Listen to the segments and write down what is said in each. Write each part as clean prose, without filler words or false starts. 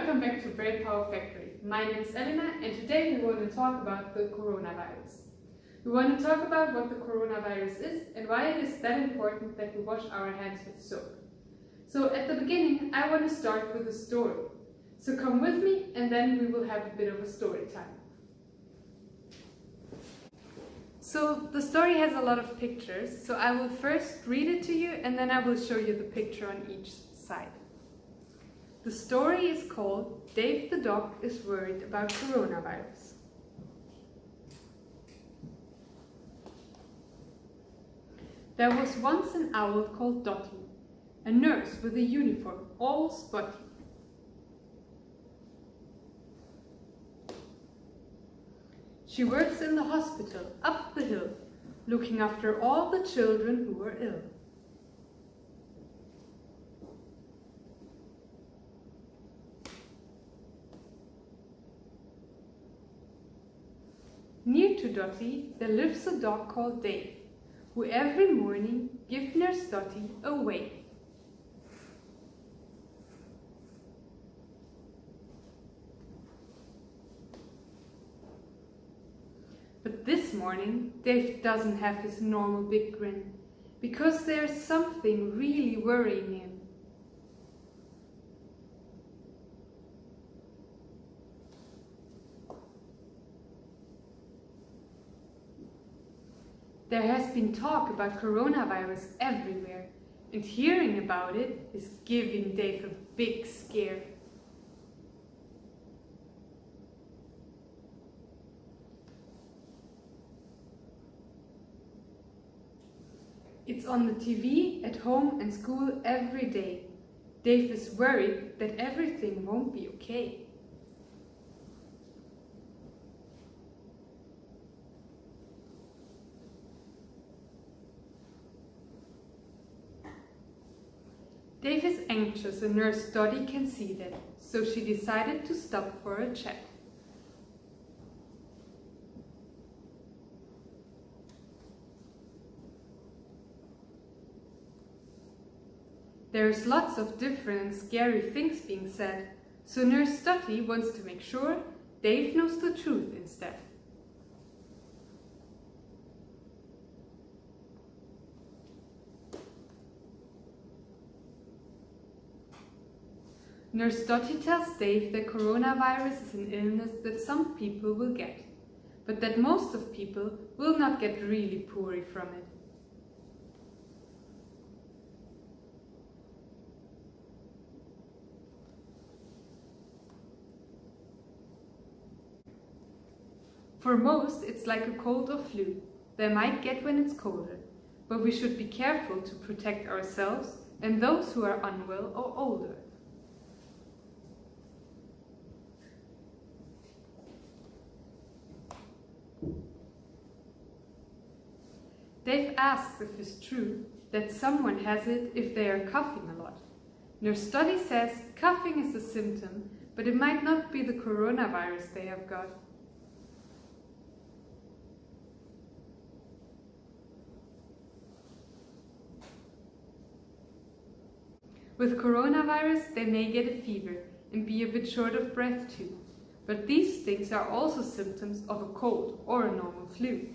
Welcome back to Brainpower Factory. My name is Elena and today we want to talk about the coronavirus. We want to talk about what the coronavirus is and why it is that important that we wash our hands with soap. So at the beginning I want to start with a story. So come with me and then we will have a bit of a story time. So the story has a lot of pictures, so I will first read it to you and then I will show you the picture on each side. The story is called Dave the Dog is Worried About Coronavirus. There was once an owl called Dotty, a nurse with a uniform all spotty. She works in the hospital up the hill, looking after all the children who are ill. Near to Dotty there lives a dog called Dave, who every morning gives Nurse Dotty a wave. But this morning Dave doesn't have his normal big grin, because there's something really worrying him. There has been talk about coronavirus everywhere, and hearing about it is giving Dave a big scare. It's on the TV, at home and school every day. Dave is worried that everything won't be okay. Dave is anxious and Nurse Dotty can see that, so she decided to stop for a chat. There's lots of different and scary things being said, so Nurse Dotty wants to make sure Dave knows the truth instead. Nurse Dotty tells Dave that coronavirus is an illness that some people will get, but that most of people will not get really poorly from it. For most, it's like a cold or flu. They might get when it's colder, but we should be careful to protect ourselves and those who are unwell or older. Dave asks if it's true that someone has it if they are coughing a lot. Nurse Dotty says coughing is a symptom, but it might not be the coronavirus they have got. With coronavirus, they may get a fever and be a bit short of breath too. But these things are also symptoms of a cold or a normal flu.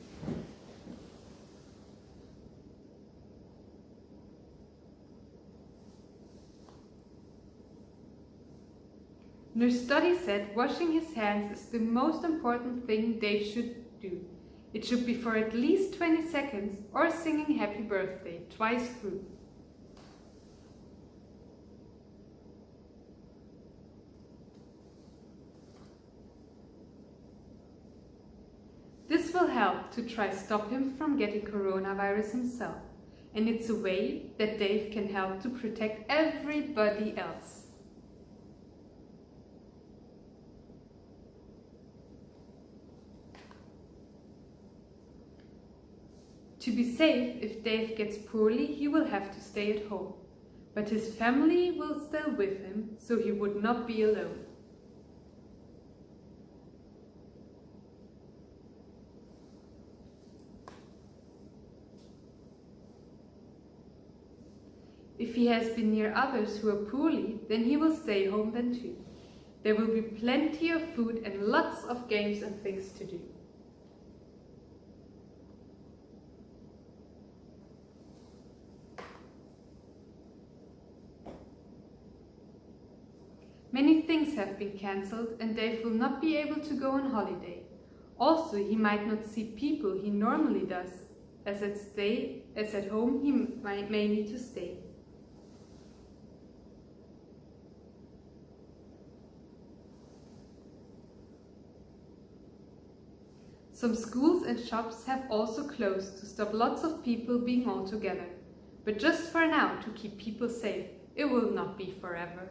Nurse Dotty said washing his hands is the most important thing Dave should do. It should be for at least 20 seconds or singing happy birthday twice through. This will help to try stop him from getting coronavirus himself, and it's a way that Dave can help to protect everybody else. To be safe, if Dave gets poorly, he will have to stay at home, but his family will stay with him, so he would not be alone. If he has been near others who are poorly, then he will stay home then too. There will be plenty of food and lots of games and things to do. Many things have been cancelled and Dave will not be able to go on holiday. Also, he might not see people he normally does, as at home he may need to stay. Some schools and shops have also closed to stop lots of people being all together. But just for now, to keep people safe, it will not be forever.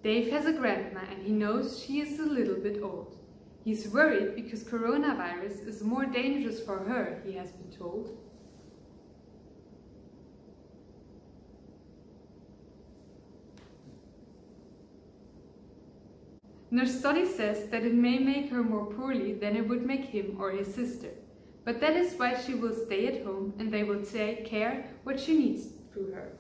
Dave has a grandma and he knows she is a little bit old. He's worried because coronavirus is more dangerous for her, he has been told. Nurse Study says that it may make her more poorly than it would make him or his sister. But that is why she will stay at home and they will take care what she needs through her.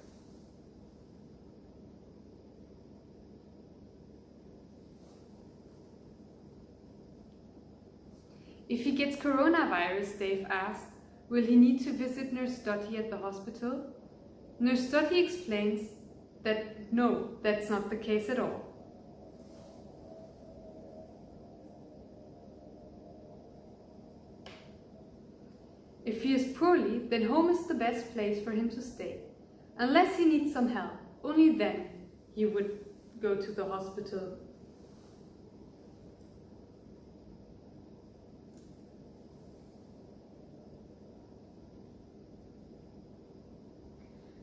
If he gets coronavirus, Dave asked, will he need to visit Nurse Dottie at the hospital? Nurse Dottie explains that no, that's not the case at all. If he is poorly, then home is the best place for him to stay. Unless he needs some help, only then he would go to the hospital.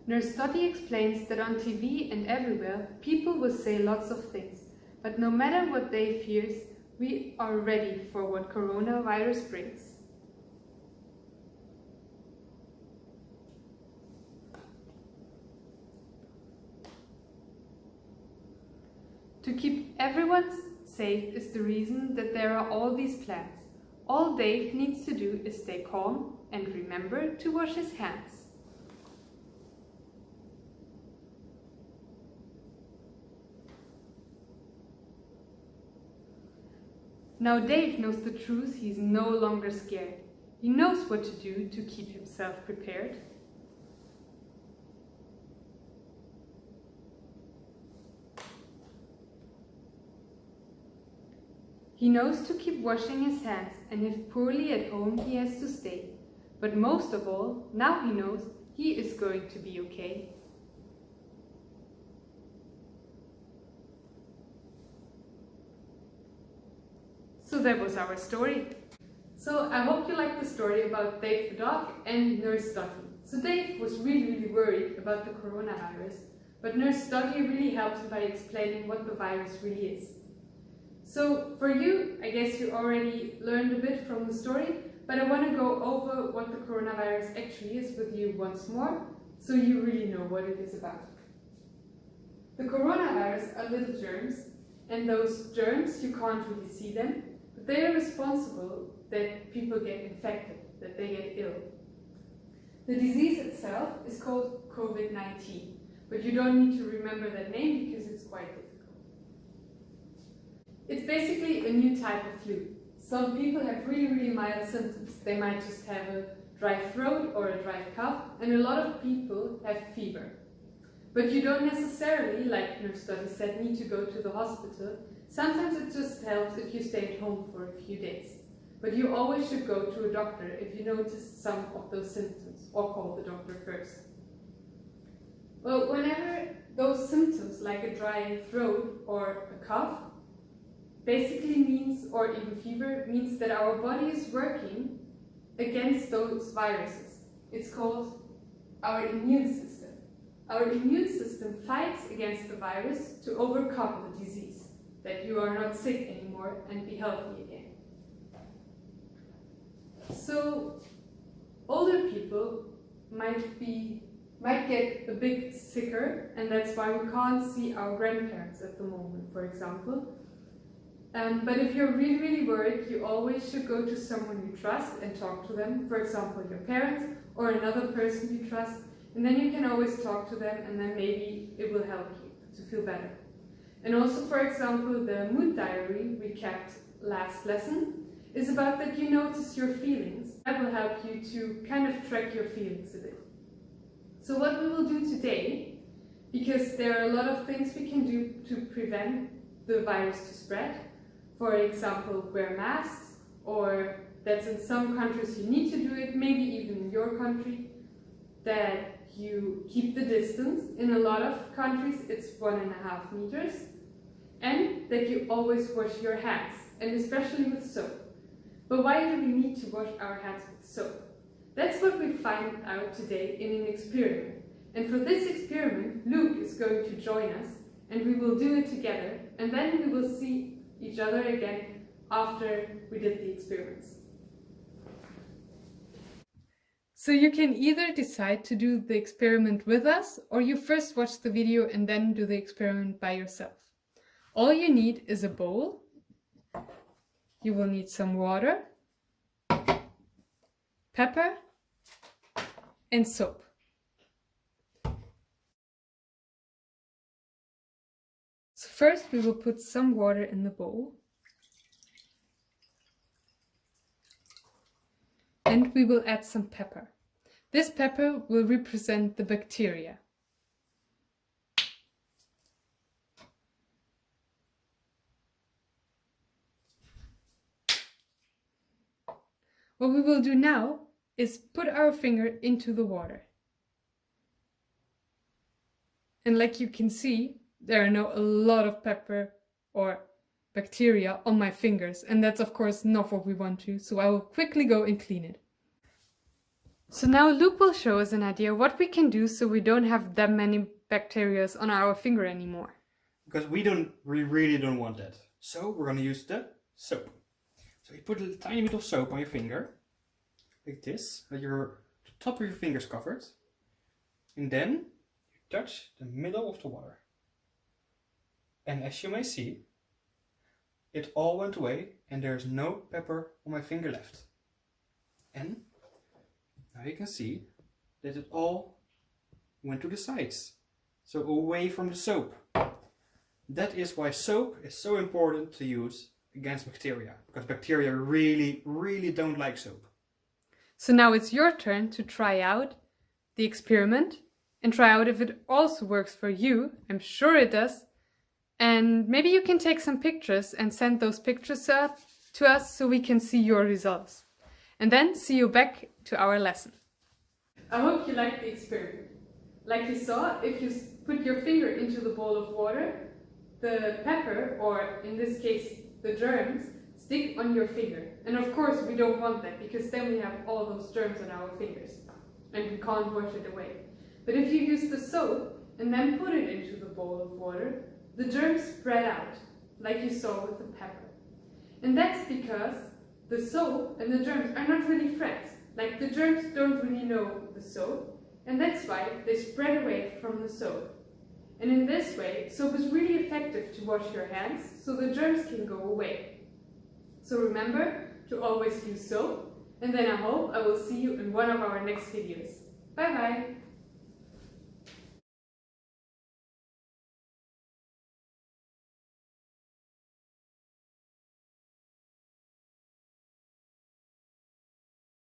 Nurse Dottie explains that on TV and everywhere, people will say lots of things, but no matter what they fears, we are ready for what coronavirus brings. To keep everyone safe is the reason that there are all these plans. All Dave needs to do is stay calm and remember to wash his hands. Now Dave knows the truth, he's no longer scared. He knows what to do to keep himself prepared. He knows to keep washing his hands, and if poorly at home, he has to stay. But most of all, now he knows he is going to be okay. So that was our story. So I hope you liked the story about Dave the dog and Nurse Dottie. So Dave was really worried about the coronavirus, but Nurse Dottie really helped him by explaining what the virus really is. So for you, I guess you already learned a bit from the story, but I want to go over what the coronavirus actually is with you once more, so you really know what it is about. The coronavirus are little germs, and those germs, you can't really see them, but they are responsible that people get infected, that they get ill. The disease itself is called COVID-19, but you don't need to remember that name because it's quite difficult. It's basically a new type of flu. Some people have really mild symptoms. They might just have a dry throat or a dry cough, and a lot of people have fever. But you don't necessarily, like Nurse Dottie said, need to go to the hospital. Sometimes it just helps if you stay at home for a few days. But you always should go to a doctor if you notice some of those symptoms, or call the doctor first. Well, whenever those symptoms, like a dry throat or a cough, basically means, or even fever, means that our body is working against those viruses. It's called our immune system. Our immune system fights against the virus to overcome the disease, that you are not sick anymore and be healthy again. So older people might get a bit sicker, and that's why we can't see our grandparents at the moment, for example. But if you're really worried, you always should go to someone you trust and talk to them, for example your parents or another person you trust, and then you can always talk to them, and then maybe it will help you to feel better. And also, for example, the mood diary we kept last lesson is about that you notice your feelings. That will help you to kind of track your feelings a bit. So what we will do today, because there are a lot of things we can do to prevent the virus to spread. For example, wear masks, or that's in some countries you need to do it, maybe even in your country, that you keep the distance. In a lot of countries it's 1.5 meters, and that you always wash your hands, and especially with soap. But why do we need to wash our hands with soap? That's what we find out today in an experiment. And for this experiment, Luke is going to join us, and we will do it together, and then we will see each other again after we did the experiments. So you can either decide to do the experiment with us, or you first watch the video and then do the experiment by yourself. All you need is a bowl. You will need some water, pepper, and soap. So first we will put some water in the bowl. And we will add some pepper. This pepper will represent the bacteria. What we will do now is put our finger into the water. And like you can see, there are now a lot of pepper or bacteria on my fingers, and that's of course not what we want to, so I will quickly go and clean it. So now Luke will show us an idea what we can do so we don't have that many bacteria on our finger anymore. Because we really don't want that. So we're going to use the soap. So you put a tiny bit of soap on your finger, like this, that the top of your finger is covered. And then you touch the middle of the water. And as you may see, it all went away and there's no pepper on my finger left. And now you can see that it all went to the sides. So away from the soap. That is why soap is so important to use against bacteria. Because bacteria really don't like soap. So now it's your turn to try out the experiment and try out if it also works for you. I'm sure it does. And maybe you can take some pictures and send those pictures to us so we can see your results. And then see you back to our lesson. I hope you liked the experiment. Like you saw, if you put your finger into the bowl of water, the pepper, or in this case the germs, stick on your finger. And of course we don't want that, because then we have all those germs on our fingers and we can't wash it away. But if you use the soap and then put it into the bowl of water, the germs spread out, like you saw with the pepper. And that's because the soap and the germs are not really friends. Like, the germs don't really know the soap, and that's why they spread away from the soap. And in this way, soap is really effective to wash your hands, so the germs can go away. So remember to always use soap, and then I hope I will see you in one of our next videos. Bye bye!